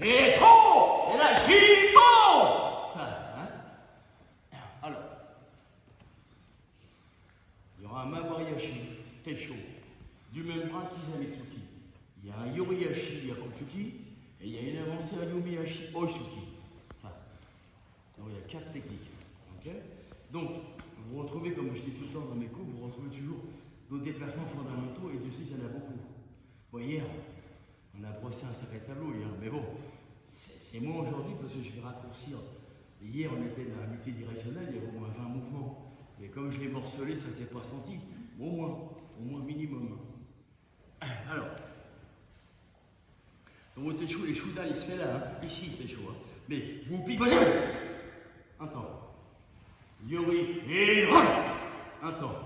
Et trop. Et là, j'y bon. Ça, hein. Alors, il y aura un Mawariashi, Teisho, du même bras qu'Izamitsuki. Il y a un Yoriashi Yakutsuki, et il y a une avancée à Yumiyashi Oisuki. Ça. Donc il y a 4 techniques. Okay, donc, vous retrouvez, comme je dis tout le temps dans mes cours, vous retrouvez toujours nos déplacements fondamentaux, et Dieu sait qu'il y en a beaucoup. Bon, hier, on a brossé un sacré tableau hier, mais bon, c'est moins aujourd'hui parce que je vais raccourcir. Hier, on était dans un multidirectionnel, il y avait au moins 20 mouvements. Et comme je l'ai morcelé, ça ne s'est pas senti. Au moins minimum. Alors, dans votre Teisho, les Shudan, il se fait là, hein, ici, Teisho. Hein. Mais vous piquez. Un temps. Yori, et un temps.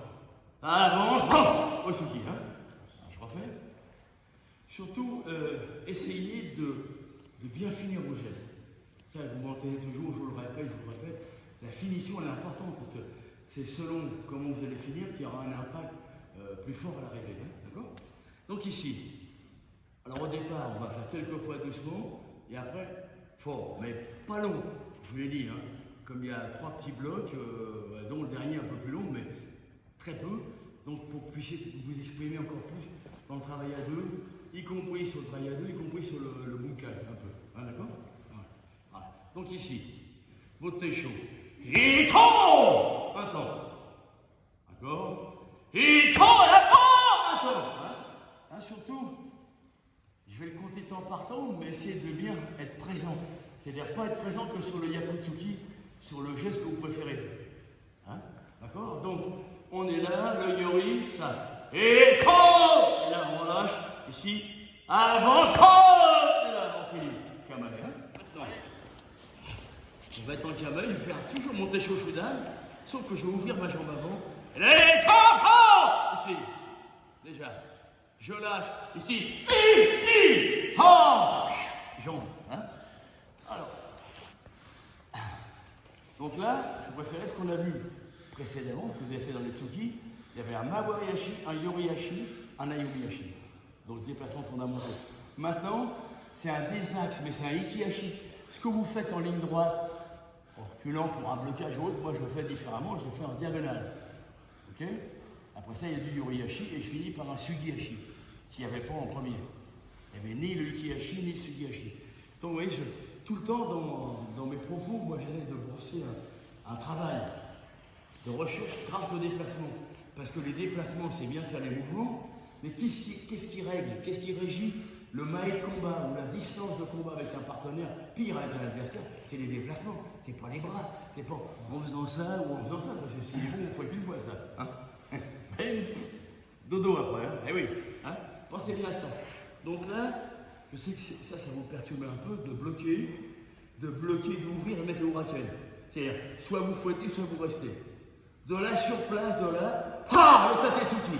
Avant, Osuki, hein. Je refais. Surtout, essayez de bien finir vos gestes. Ça, vous m'entendez toujours, je vous le répète. La finition, elle est importante parce que c'est selon comment vous allez finir qu'il y aura un impact plus fort à l'arrivée. Hein, d'accord? Donc ici, alors au départ, on va faire quelques fois doucement et après, fort, mais pas long. Je vous l'ai dit, hein, comme il y a 3 petits blocs, dont le dernier un peu plus long, mais très peu. Donc pour que vous puissiez vous exprimer encore plus dans le travail à deux, y compris sur le travail à deux, y compris sur le bunkai, un peu. Hein, d'accord? Voilà. Donc ici, votre Teisho. Ito! Un temps. D'accord? Ito! Un temps. Hein, surtout, je vais le compter temps par temps, mais essayez de bien être présent. C'est-à-dire pas être présent que sur le Yakutsuki, sur le geste que vous préférez. Hein? D'accord? Donc, on est là, le Yori, ça. Et trop! Et là, on relâche. Ici, avant, trop! Et là, on finit. Kamae, hein? Maintenant, on va être en Kamae, je vais faire toujours mon Teisho Shudan, sauf que je vais ouvrir ma jambe avant. Et là, trop! Ici, déjà. Je lâche. Ici, fort! Jambe, hein? Alors. Donc là, je préférais ce qu'on a vu précédemment, ce que vous avez fait dans les Tsuki. Il y avait un Mawariashi, un Yoriashi, un Ayumiyashi. Donc déplacement fondamental. Maintenant, c'est un désaxe, mais c'est un Ikihashi. Ce que vous faites en ligne droite, en reculant pour un blocage ou autre, moi je le fais différemment, je le fais en diagonale. Ok? Après ça, il y a du Yoriashi et je finis par un Sugihashi, qu'il n'y avait pas en premier. Il n'y avait ni le Ikihashi, ni le Sugihashi. Donc vous voyez, tout le temps dans mes propos, moi j'essaie de brosser un travail de recherche grâce au déplacement. Parce que les déplacements, c'est bien de faire les mouvements, mais qu'est-ce qui règle, qu'est-ce qui régit le maï de combat ou la distance de combat avec un partenaire, pire avec un adversaire, c'est les déplacements, c'est pas les bras, c'est pas en faisant ça ou en faisant ça, parce que si c'est bon, on ne fait qu'une fois ça. Hein. Dodo après, hein. Eh oui, hein. Pensez bien à ça. Donc là, je sais que ça vous perturbe un peu de bloquer, d'ouvrir et mettre le raquel. C'est-à-dire, soit vous fouettez, soit vous restez. De là sur place, de là, le Tatetsuki.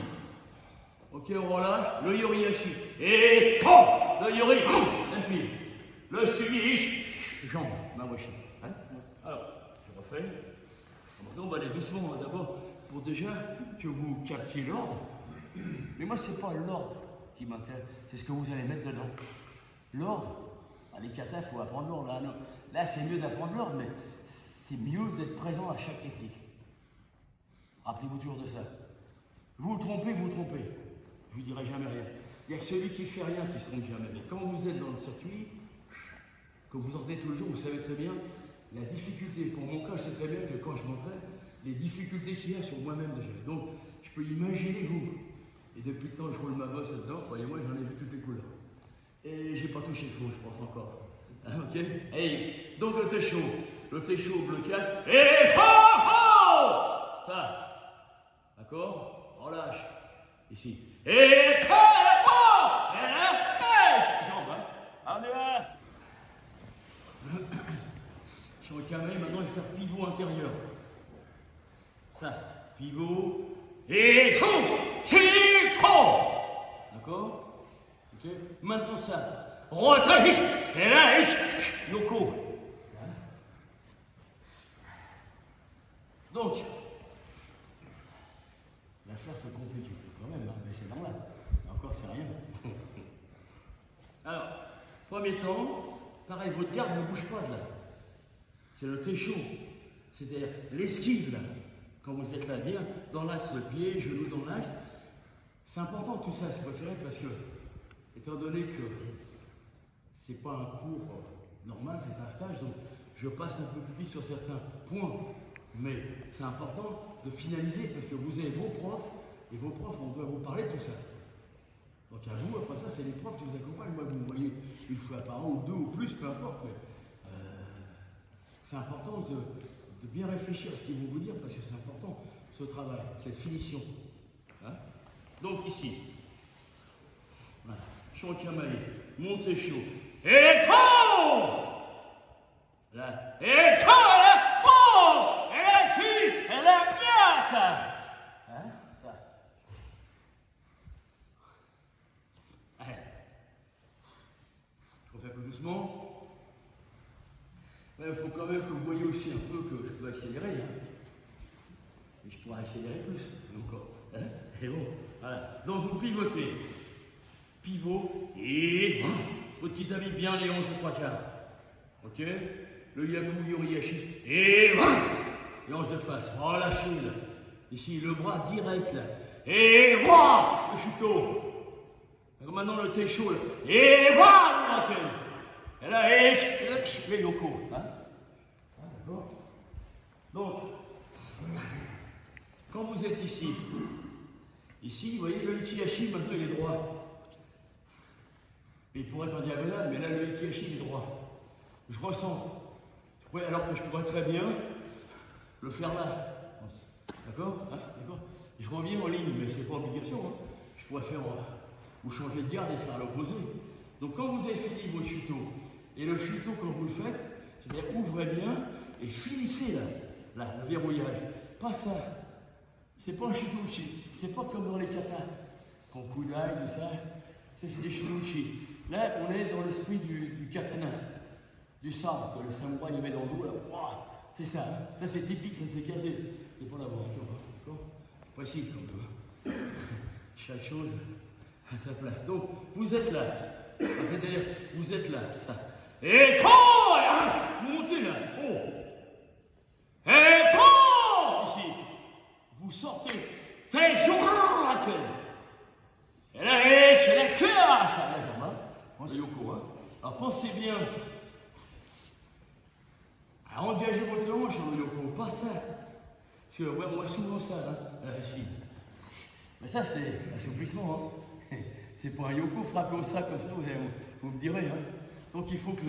Ok, on relâche, le Yoriashi. Et le Yori, impile. Le Sugihashi, jambe, Mawashi. Hein? Alors, je refais. Maintenant, on va aller doucement d'abord pour déjà que vous captiez l'ordre. Mais moi, c'est pas l'ordre qui m'intéresse, c'est ce que vous allez mettre dedans. L'ordre, les katas, il faut apprendre l'ordre. Là c'est mieux d'apprendre l'ordre, mais c'est mieux d'être présent à chaque technique. Rappelez-vous toujours de ça. Vous vous trompez. Je vous dirai jamais rien. Il n'y a que celui qui fait rien qui se trompe jamais. Mais quand vous êtes dans le circuit, que vous entraînez tous les jours, vous savez très bien la difficulté. Pour mon cas, je sais très bien que quand je m'entraîne, les difficultés qu'il y a sur moi-même déjà. Donc, je peux imaginer vous. Et depuis le temps, je roule ma bosse là-dedans, croyez-moi, j'en ai vu toutes les couleurs. Et j'ai pas touché le fond, je pense encore. Ok? Hey. Donc le Teisho blocage. Et fort! Ça. D'accord? Relâche. Ici. Et fort! Et là, jambe, hein? Allez, là. Je suis en Kamae, maintenant je vais faire pivot intérieur. Ça. Pivot. Et d'accord? Ok? Maintenant ça. Retrait. Et là, Yoko. Donc, l'affaire se complique quand même, hein, mais c'est normal. Encore, c'est rien. Alors, premier temps, pareil, votre garde ne bouge pas de là. C'est le técho, c'est-à-dire l'esquive là. Quand vous êtes là bien, dans l'axe, le pied, genou dans l'axe. C'est important tout ça, c'est préféré parce que, étant donné que c'est pas un cours normal, c'est un stage, donc je passe un peu plus vite sur certains points. Mais c'est important de finaliser parce que vous avez vos profs, et vos profs, on doit vous parler de tout ça. Donc à vous, après ça, c'est les profs qui vous accompagnent. Moi, vous me voyez une fois par an, ou deux, ou plus, peu importe. Mais, c'est important de bien réfléchir à ce qu'ils vont vous dire parce que c'est important, ce travail, cette finition. Hein? Donc ici, voilà, chaud camalé, montez chaud, et tout là, et tout là, bon, et là-dessus, elle aime bien ça. Hein? Ça. Allez. Je refais un peu doucement. Il faut quand même que vous voyez aussi un peu que je peux accélérer. Hein. Et je pourrais accélérer plus encore. Hein. Et bon, voilà. Donc vous pivotez. Pivot et faut qu'ils habillent bien les 11 de 3 quarts. Ok. Le yaku yoriyashi. Et les hanches de face. Relâchez là. Ici, le bras direct là. Et voilà le chuto. Maintenant le técho là. Et voilà le et là, les yoko. Hein? Ah, d'accord. Donc, quand vous êtes ici, vous voyez, le ikihashi, maintenant il est droit. Il pourrait être en diagonale, mais là, le ikihashi il est droit. Je ressens. Oui, alors que je pourrais très bien le faire là. D'accord? Hein? D'accord. Je reviens en ligne, mais c'est pas obligation. Hein. Je pourrais faire ou changer de garde et faire l'opposé. Donc, quand vous avez fini votre chuto, et le chuto, quand vous le faites, c'est-à-dire ouvrez bien et finissez là, le verrouillage. Pas ça. C'est pas un chuto-uchi. C'est pas comme dans les katas. Konkudai, tout ça. C'est des chuto-uchi. Là, on est dans l'esprit du katana, du sabre que le samouraï il met dans l'eau. Wow, c'est ça. Ça, c'est typique, ça s'est cassé. C'est pas la voiture. D'accord? Précise quand même. Chaque chose à sa place. Donc, vous êtes là. C'est-à-dire, vous êtes là, ça. Et toi, montez là, oh. Et toi, ici, vous sortez, t'es jour laquelle. Et là, c'est la cœur, ça, la jambe, hein. C'est Yoko, hein. Alors pensez bien à engager votre hanche, hein, Yoko, pas ça. Parce que, ouais, on voit souvent ça, hein, ici. Mais ça, c'est l'assouplissement, hein. C'est pas un Yoko frappé au sac comme ça, vous me direz, hein. Donc il faut que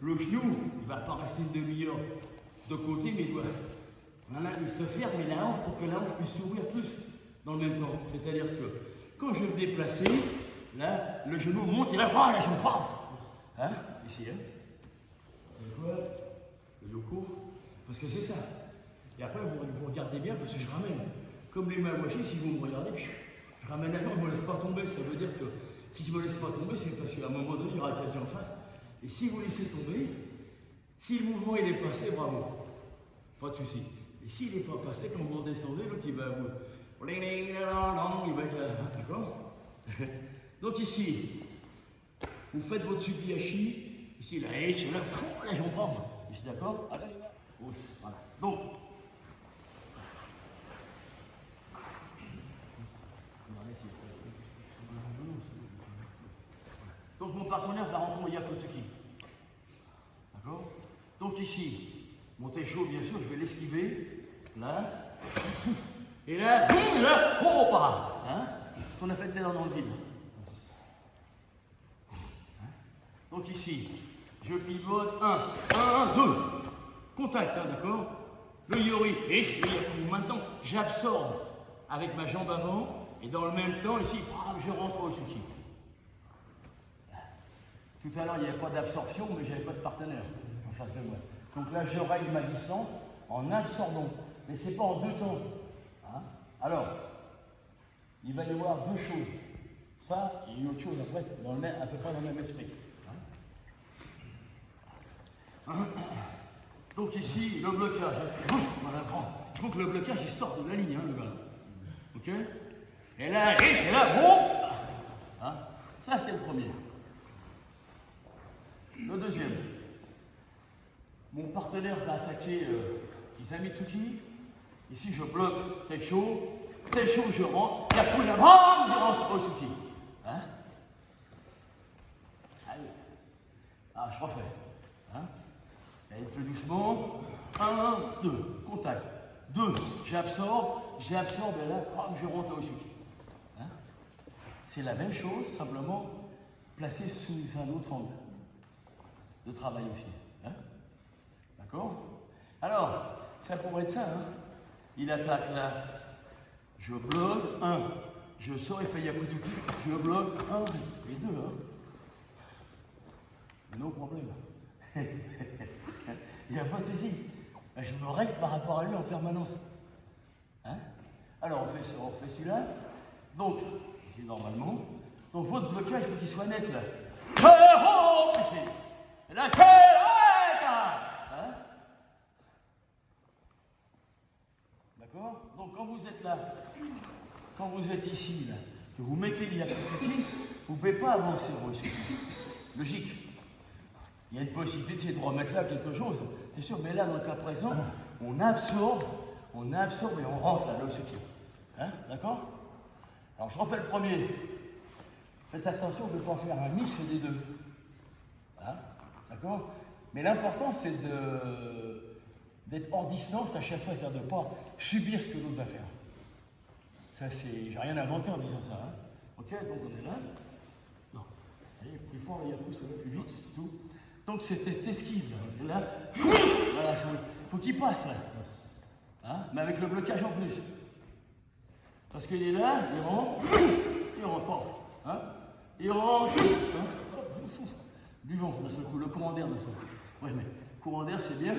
le genou, il ne va pas rester une demi-heure de côté, mais voilà, il se ferme et la hanche pour que la hanche puisse s'ouvrir plus dans le même temps. C'est-à-dire que quand je vais me déplacer, là, le genou monte et là, oh, la jambe passe. Hein? Ici, hein? Le Yoko, parce que c'est ça. Et après, vous regardez bien parce que je ramène. Comme les mawashi, si vous me regardez, je ramène la jambe, je ne me laisse pas tomber. Ça veut dire que si je ne me laisse pas tomber, c'est parce qu'à un moment donné, il y aura quelqu'un en face. Et si vous laissez tomber, si le mouvement il est passé, bravo, pas de souci. Et s'il n'est pas passé, quand vous redescendez, l'autre il va vous. Il va être là, d'accord? Donc ici, vous faites votre sukihashi, ici là, et là, la jambe prend. Ici, d'accord? Allez, voilà. Donc, mon partenaire va rentrer au Yakotsuki. D'accord? Donc ici, mon técho, bien sûr, je vais l'esquiver. Là. Et là, boum, et là, oh, para. Hein? Ce qu'on a fait tout à l'heure dans le vide. Hein? Donc ici, je pivote 1, 2. Contact, hein, d'accord? Le yori, et je yaku. Maintenant, j'absorbe avec ma jambe avant, et dans le même temps, ici, je rentre au Suki. Tout à l'heure, il n'y avait pas d'absorption, mais je n'avais pas de partenaire en face de moi. Donc là, je règle ma distance en absorbant. Mais ce n'est pas en deux temps. Hein? Alors, il va y avoir deux choses. Ça, et une autre chose après, à peu près dans le même esprit. Hein? Donc ici, le blocage. Voilà, il faut que le blocage il sorte de la ligne, hein, le gars. Ok? Et là, et là, bon! Hein? Ça, c'est le premier. Le deuxième. mon partenaire va attaquer Kisamitsuki. Ici, je bloque Teisho, je rentre, et après, je rentre Osuki. Hein? Allez. Ah, je refais. Hein? Allez, plus doucement. 1, 2, contact. 2, j'absorbe, et là, je rentre Osuki. Hein? C'est la même chose, simplement placé sous un autre angle de travail aussi. Hein? D'accord? Alors, ça pourrait être ça. Hein? Il attaque là, je bloque, 1, je sors, il fait Yakutuki, je bloque, 1, et 2. Hein? No problème. Il n'y a pas de souci. Je me règle par rapport à lui en permanence. Hein? Alors on fait celui-là. Donc, c'est normalement. Donc votre blocage, il faut qu'il soit net là. Et là, hein? D'accord? Donc quand vous êtes là, quand vous êtes ici, là, que vous mettez l'Yakutuki, vous ne pouvez pas avancer au Osuki. Logique. Il y a une possibilité de remettre là quelque chose, c'est sûr, mais là, dans le cas présent, on absorbe et on rentre là, l'Osuki. Hein? D'accord? Alors je refais le premier. Faites attention de ne pas faire un mix des deux. Hein? D'accord? Mais l'important, c'est d'être hors distance à chaque fois, c'est-à-dire de ne pas subir ce que l'autre va faire. Ça, c'est. J'ai rien inventé en disant ça. Hein? Ok, donc on est là. Non. Allez, plus fort, il y a plus vite, c'est tout. Donc c'était esquive. Là, voilà, il faut qu'il passe là. Hein? Mais avec le blocage en plus. Parce qu'il est là, il rentre, hein? Il rentre, hein? Du vent d'un seul coup, le courant d'air d'un seul coup. Oui, mais courant d'air c'est bien.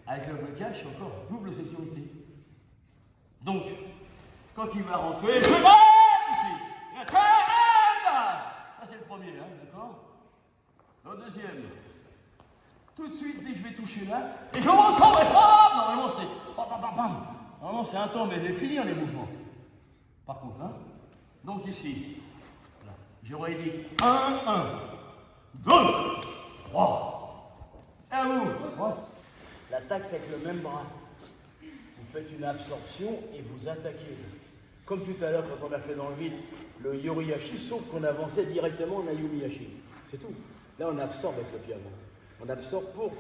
Avec le blocage, c'est encore double sécurité. Donc, quand il va rentrer, ça c'est le premier, hein, d'accord? Le deuxième. Tout de suite, dès que je vais toucher là, et je rentre, normalement c'est normalement c'est un temps, mais il est fini les mouvements. Par contre, hein. Donc ici, voilà. J'aurais dit 1, 2, 3. Et à vous. L'attaque, c'est avec le même bras. Vous faites une absorption et vous attaquez. Comme tout à l'heure, quand on a fait dans le vide le Yoriyashi, sauf qu'on avançait directement en Ayumiyashi. C'est tout. Là, on absorbe avec le pied avant. On absorbe pour,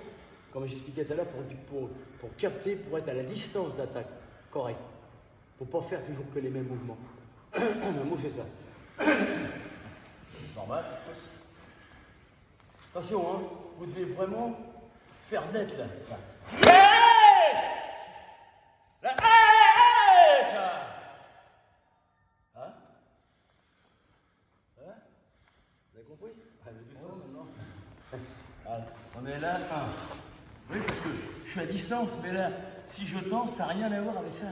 comme j'expliquais tout à l'heure, pour capter, pour être à la distance d'attaque correcte. Pour ne pas faire toujours que les mêmes mouvements. Un mot, c'est ça. Normal. Attention, hein, vous devez vraiment faire net là. Hein? Vous avez compris? Voilà. On est là, 1. Oui, parce que je suis à distance, mais là, si je tends, ça n'a rien à voir avec ça.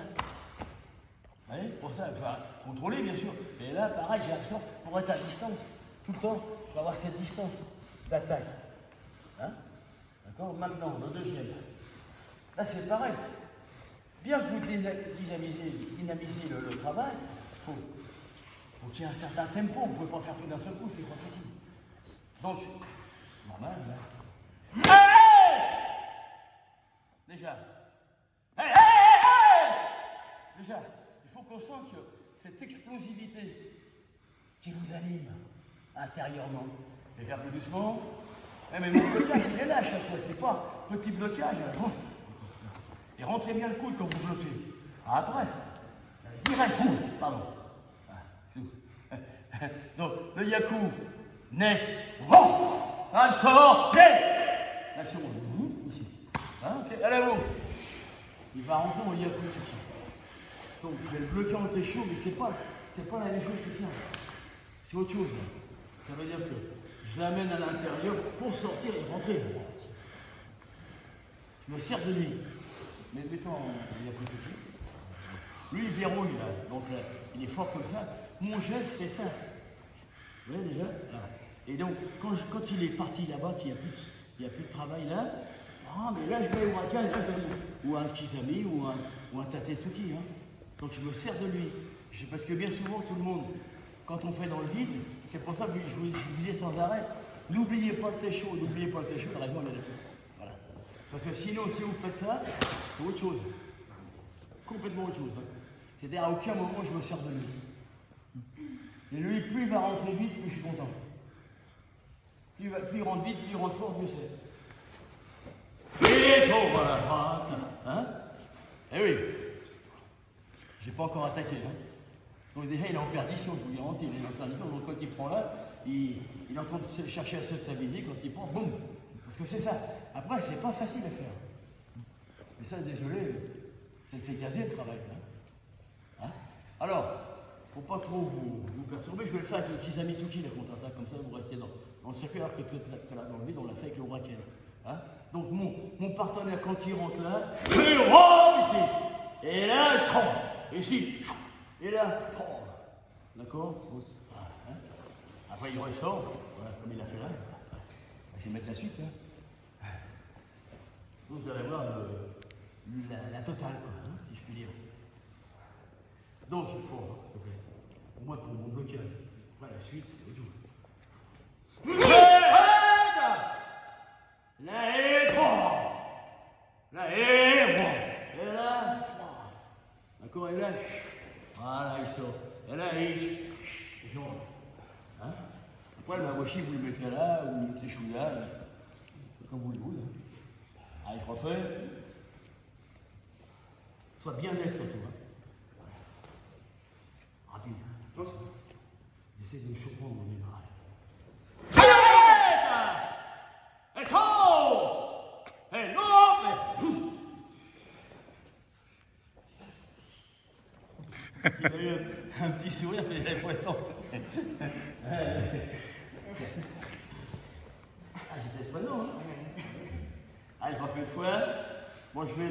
Vous voyez? Pour ça, il faut contrôler, bien sûr. Et là, pareil, j'ai l'absence pour être à distance. Tout le temps, il faut avoir cette distance d'attaque. Hein? D'accord? Maintenant, le deuxième. Là, c'est pareil. Bien que vous dynamisez le travail, il faut qu'il y ait un certain tempo. Vous ne pouvez pas faire tout d'un seul coup, c'est pas possible. Donc, normal, là. Déjà. Déjà, il faut qu'on sente que cette explosivité qui vous anime intérieurement, je vais faire plus doucement. Mais mon blocage, il est là à chaque fois, c'est pas petit blocage. Et rentrez bien le coude quand vous bloquez. Après, direct coude, pardon. Donc, le yaku, net, vent, sort, net. Là, c'est bon, ici. Hein, ok, allez, vous. Il va rentrer en yaku ici. Donc, je vais le bloquer en técho, mais c'est pas la même chose que ça. C'est autre chose. Ça veut dire que je l'amène à l'intérieur pour sortir et rentrer. Je me sers de lui. Mais mettons en yaku. Lui, il verrouille là. Donc, il est fort comme ça. Mon geste, c'est ça. Vous voyez déjà? Là. Et donc, quand il est parti là-bas, qu'il n'y a plus de travail là, mais là, je vais au Waka, ou un Kisame, ou un Tatetsuki. Hein. Donc, je me sers de lui. Parce que bien souvent, tout le monde, quand on fait dans le vide, c'est pour ça que je vous disais sans arrêt, n'oubliez pas le técho, la raison, elle est là. Voilà. Parce que sinon, si vous faites ça, c'est autre chose. Complètement autre chose. Hein. C'est-à-dire, à aucun moment, je me sers de lui. Et lui, plus il va rentrer vite, plus je suis content. Plus il rentre vite, plus il rentre fort, mieux c'est. Et voilà. Hein? Eh oui. J'ai pas encore attaqué. Hein. Donc déjà, il est en perdition, je vous garantis. Il est en perdition. Donc quand il prend là, il est en train de chercher à se stabiliser. Quand il prend, boum. Parce que c'est ça. Après, c'est pas facile à faire. Mais ça, désolé, c'est casé le travail. Hein. Alors, pour pas trop vous perturber, je vais le faire avec le Kizamitsuki, la contre-attaque, comme ça vous restez dans le circuit, alors que tout là dans le vide, on l'a fait avec le Raken. Hein. Donc mon partenaire, quand il rentre là, il rentre ici. Et là, je tremble. Ici. Et là, je tremble. D'accord. Hein. Après, il ressort, voilà, comme il a fait là. Je vais mettre la suite. Hein. Donc vous allez voir la totale, quoi, hein, si je puis dire. Donc il faut, hein, au moins pour mon blocage. Après la suite, c'est autre chose. Là et bon. Là et bon. Et là. D'accord, et là. Voilà, il sort. Et là, il. Hein? Après, le washi, vous le mettez là, ou vous le mettez chouïa, comme vous le voulez. Allez, je refais. Sois bien net surtout. Hein. Rapide. J'essaie de me surprendre dans les bras. Il a eu un petit sourire, mais il n'avait pas le temps. Ah, j'étais présent, hein. Allez, je refais une fois. Moi, je vais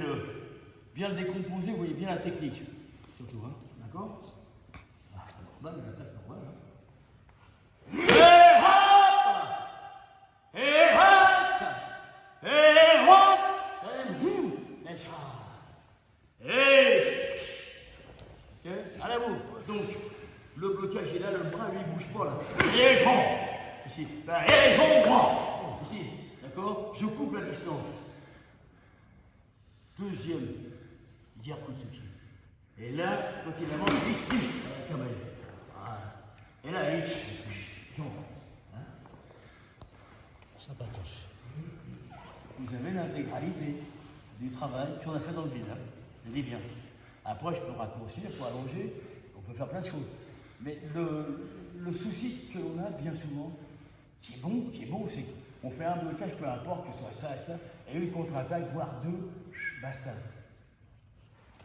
bien le décomposer, vous voyez bien la technique. Surtout, hein. D'accord? Ah, normal, l'attaque normale. Hein. Et hop! Et hop! Et hop! Et okay. Allez, vous. Donc, le blocage est là, le bras, lui, il bouge pas, là. Et grand! Ici. Là, et grand! Ici. D'accord? Je coupe la distance. Deuxième, Gyakutsuki. Et là, quand il avance, il dit, voilà. Et là, il hein? Ça patoche. Vous avez l'intégralité du travail qu'on a fait dans le vide. Hein? Je dis bien. Après, je peux raccourcir, je peux allonger, on peut faire plein de choses. Mais le souci que l'on a bien souvent, qui est bon, c'est qu'on fait un blocage, peu importe que ce soit ça et ça, et une contre-attaque, voire deux, basta.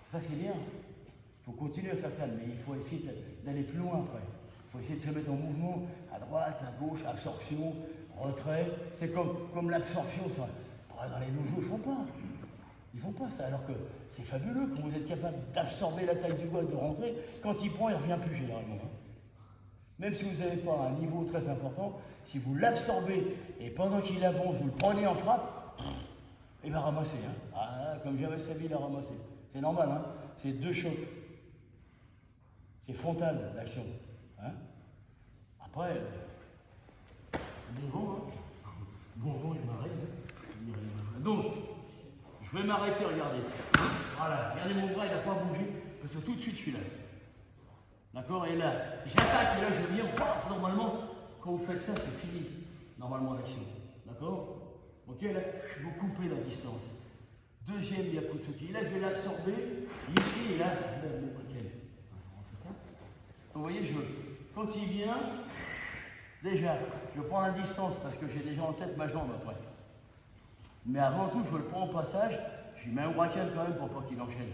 Ça, c'est bien. Il faut continuer à faire ça, mais il faut essayer d'aller plus loin après. Il faut essayer de se mettre en mouvement, à droite, à gauche, absorption, retrait. C'est comme l'absorption, ça. Dans les dojos, ils ne font pas ça, alors que c'est fabuleux quand vous êtes capable d'absorber la taille du gars, de rentrer. Quand il prend, il ne revient plus généralement. Hein. Même si vous n'avez pas un niveau très important, si vous l'absorbez et pendant qu'il avance, vous le prenez en frappe, il va ramasser. Hein. Ah, comme jamais sa vie, il a ramassé. C'est normal, hein. C'est deux chocs. C'est frontal, l'action. Hein. Après, bon vent, hein. Bon vent, il m'arrête. Hein. Donc, je vais m'arrêter, regardez. Voilà, regardez mon bras, il n'a pas bougé, parce que tout de suite, je suis là. D'accord? Et là, j'attaque, et là, je viens, normalement, quand vous faites ça, c'est fini, normalement, l'action. D'accord? Ok, là, vous coupez la distance. Deuxième Gyakutsuki. Là, je vais l'absorber, ici, et là, ok. On fait ça. Donc, vous voyez, quand il vient, déjà, je prends la distance, parce que j'ai déjà en tête ma jambe après. Mais avant tout, je le prends au passage, je lui mets un Huracan quand même pour pas qu'il enchaîne.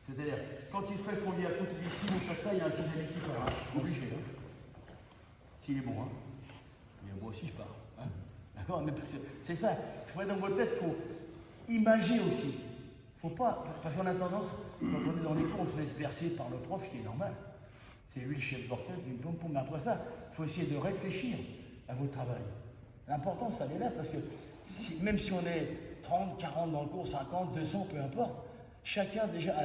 C'est-à-dire, quand il fait son Gyakutsuki ici, vous faites ça, il y a un petit Kizamitsuki par là, obligé. Hein. S'il est bon, hein. Mais moi aussi, je pars. Hein. D'accord? Mais c'est ça. Dans votre tête, il faut imager aussi. Faut pas, parce qu'on a tendance, quand on est dans les cours, on se laisse bercer par le prof, ce qui est normal. C'est lui le chef d'orchestre, mais après ça, il faut essayer de réfléchir à votre travail. L'important, ça est là, parce que même si on est 30, 40 dans le cours, 50, 200, peu importe, chacun déjà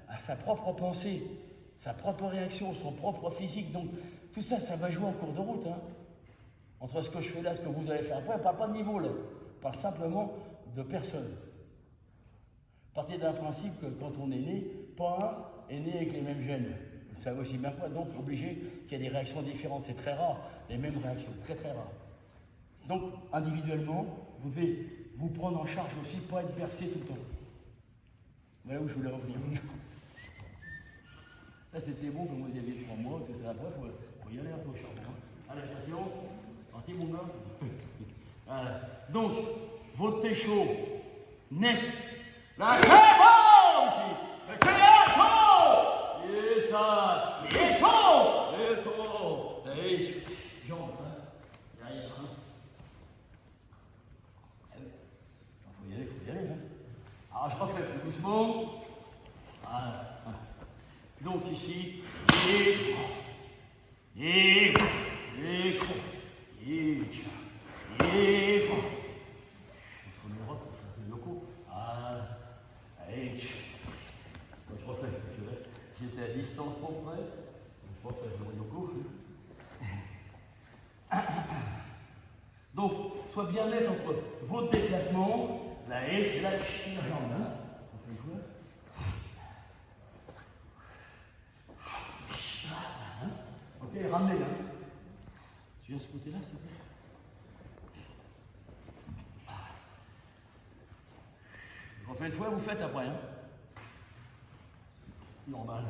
a sa propre pensée, sa propre réaction, son propre physique. Donc tout ça, ça va jouer en cours de route. Hein. Entre ce que je fais là, ce que vous allez faire après, on ne parle pas de niveau là. On parle simplement de personne. Partez d'un principe que quand on est né, pas un est né avec les mêmes gènes. Vous savez aussi bien quoi, donc obligé qu'il y ait des réactions différentes. C'est très rare, les mêmes réactions, très très rare. Donc, individuellement, vous devez vous prendre en charge aussi, pas être bercé tout le temps. Voilà où je voulais revenir. Ça, c'était bon, comme vous aviez 3 mois, tout ça. Après, il faut y aller un peu au charbon. Hein. Allez, attention. Parti, mon gars. Voilà. Donc, votre thé chaud, net. La crème aussi. Le créato. Et ça. Et tout. Et tout. Et jambes, hein. Derrière, hein. Faut y aller, hein. Alors, je refais plus doucement. Voilà. Donc ici, et il faut l'Europe, ça fait locaux. Je refais, parce que là, j'étais à distance trop près. Je refais le locaux. Donc, sois bien net entre votre déplacement, la hache, la jambe. Hein. On fait jouer. Ok, ramenez là. Tu viens de ce côté-là, s'il te plaît. On fait une fois, vous faites après. Hein. Normal.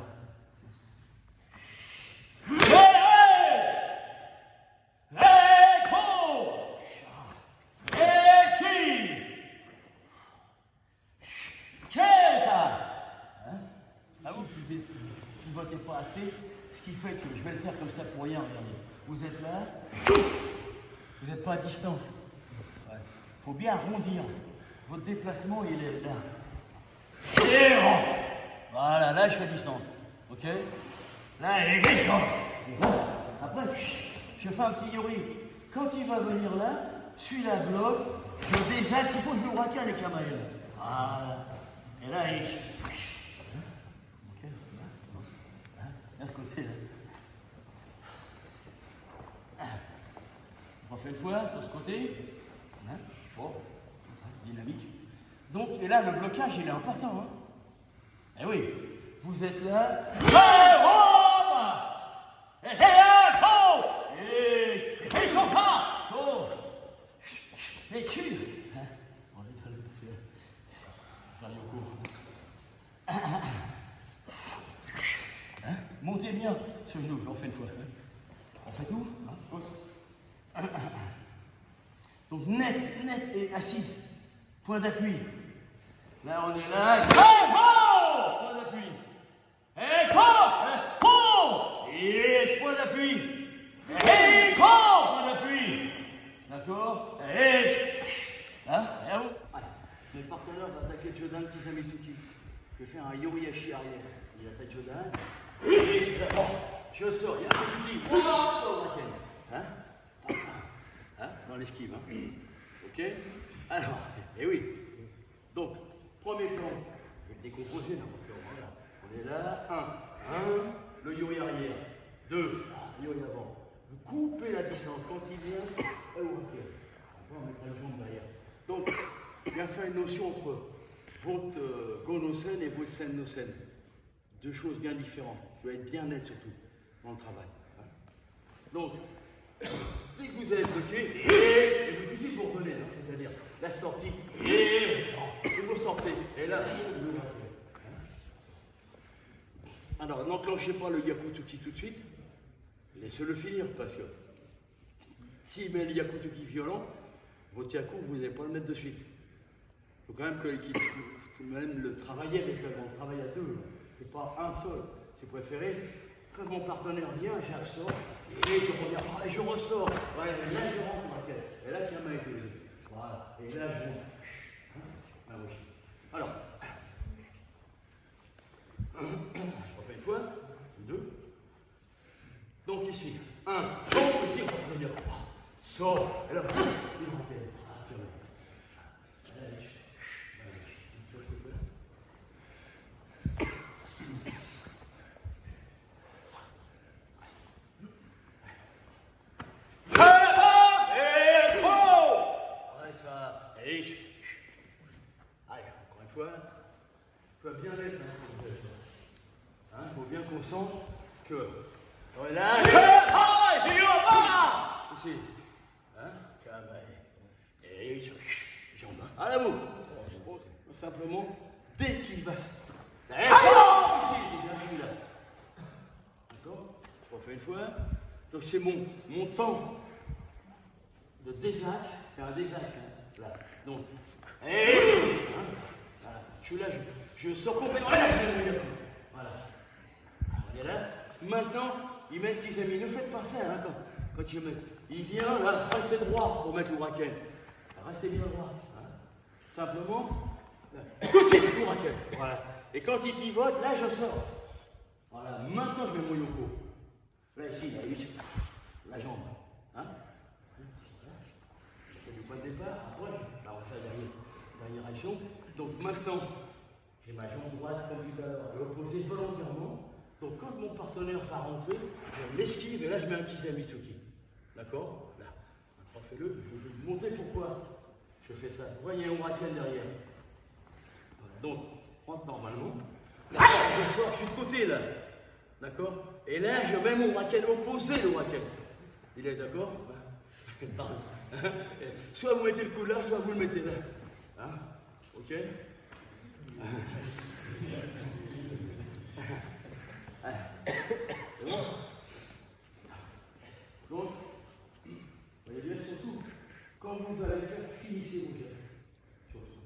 Pivotez pas assez, ce qui fait que je vais le faire comme ça pour rien, regardez. Vous êtes là, vous n'êtes pas à distance. Il faut bien arrondir. Votre déplacement, il est là. Et voilà, là je suis à distance. Ok. Là, il est glissant. Après, je fais un petit yori. Quand il va venir là, celui-là bloque, je désaxe, il faut que je le raquette avec la maille. Voilà. Et là, il... À ce côté-là. On refait une fois sur ce côté. Hein? Bon, dynamique. Donc, et là, le blocage, il est important. Hein? Eh oui, vous êtes là. Et cul. On est dans le faire Yoko. Montez bien ce genou, j'en fais une fois. On fait tout. Hein. Donc net et assise. Point d'appui. Là on est là. Point d'appui. Et point d'appui. Et point d'appui. D'accord. Hein. Et à vous. Mes partenaires d'attaquer le Jodan Kisamitsuki. Je vais faire un Yoriashi arrière. Il attaque Jodan. Et je sors, il y a un petit hein? Hein? Dans l'esquive, hein? Ok? Alors, et oui. Donc, premier plan, je vais le décomposer là, voilà. On est là, 1, le yori arrière, 2, yori avant. Vous coupez la distance quand il vient, ok. Après, on mettra une jambe derrière. Donc, bien faire une notion entre votre gonosen et votre sen-nosen. Deux choses bien différentes. Vous devez être bien net surtout dans le travail. Donc, dès que vous avez bloqué, et vous tout de suite vous revenez, hein, c'est-à-dire la sortie, et vous sortez. Et là, vous le rappelez. Alors, n'enclenchez pas le Yakutuki tout de suite. Laissez-le finir parce que s'il met le Yakutuki violent, votre Yaku, vous n'allez pas le mettre de suite. Il faut quand même que l'équipe, même le travailler avec le travail à deux. C'est pas un seul. C'est préféré. Quand mon partenaire vient, j'absorbe et je reviens. Et je ressors. Voilà, et là, je rentre dans la caisse. Et là, tiens, avec les deux. Voilà. Et là, je rentre. Ah oui. Alors, je refais une fois, deux. Donc ici, 1, sort, ici, on va revenir. Sort. Et là, il rentre. Allez, encore une fois. Donc c'est mon temps de désaxe, c'est un désaxe, hein, là. Donc, voilà. Je suis là, je sors complètement. Voilà. On est là. Maintenant, il met qu'ils aiment. Ne faites pas ça, hein, quand il vient, là, restez droit pour mettre l'ouraken. Restez bien droit. Hein. Simplement, tout de suite, l'ouraken. Voilà. Et quand il pivote, là, je sors. Voilà. Maintenant, je mets mon yoko. Là, ici, là, ici. La jambe. Hein. C'est le point de départ. Après, on va faire la dernière action. Donc maintenant, j'ai ma jambe droite comme tout à l'heure, l'opposé volontairement. Donc quand mon partenaire va rentrer, je l'esquive et là je mets un Kizamitsuki. D'accord? Là. Refais-le, je vais vous montrer pourquoi je fais ça. Vous voyez, il y a un Uraken derrière. Voilà. Donc, rentre normalement. Là, je sors, je suis de côté là. D'accord? Et là, je mets mon Uraken opposé, le Uraken. Il est d'accord? Soit vous mettez le coup là, soit vous le mettez là. Hein? Ok? Donc, voyez bien, surtout, quand vous allez faire, finissez vos gestes. Surtout.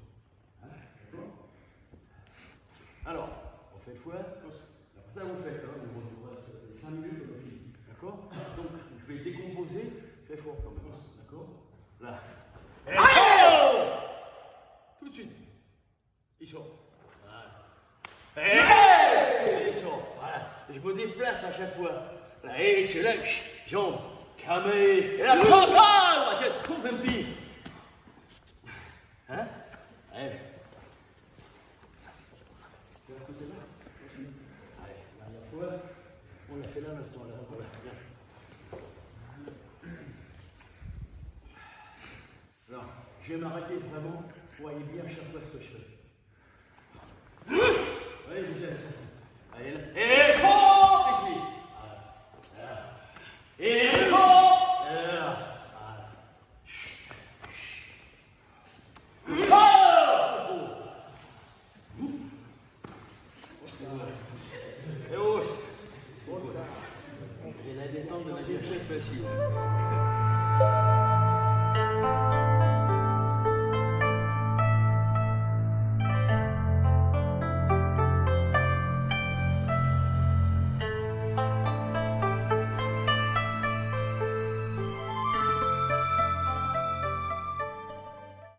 Hein? D'accord? Alors, on fait le fouet. Ça vous faites, hein, on reste 5 minutes, on finit. D'accord? Donc, je vais décomposer. Fais fort quand même. D'accord? Là. Tout de suite. Il sort. Voilà. Il sort. Voilà. Je me déplace à chaque fois. Là, et c'est là, jambe, camé. Et là, trouve un pli. Hein? Allez. Tu vas à côté là? Allez, dernière fois. On l'a fait là, l'instant là. Voilà. Bien. Alors, je vais m'arrêter vraiment pour aller bien chaque fois ce que je fais. Oui, vous êtes. Allez, là. Et fort ici. Voilà. Et fort. Là. Et hausse. Et la détente de la chaise facile.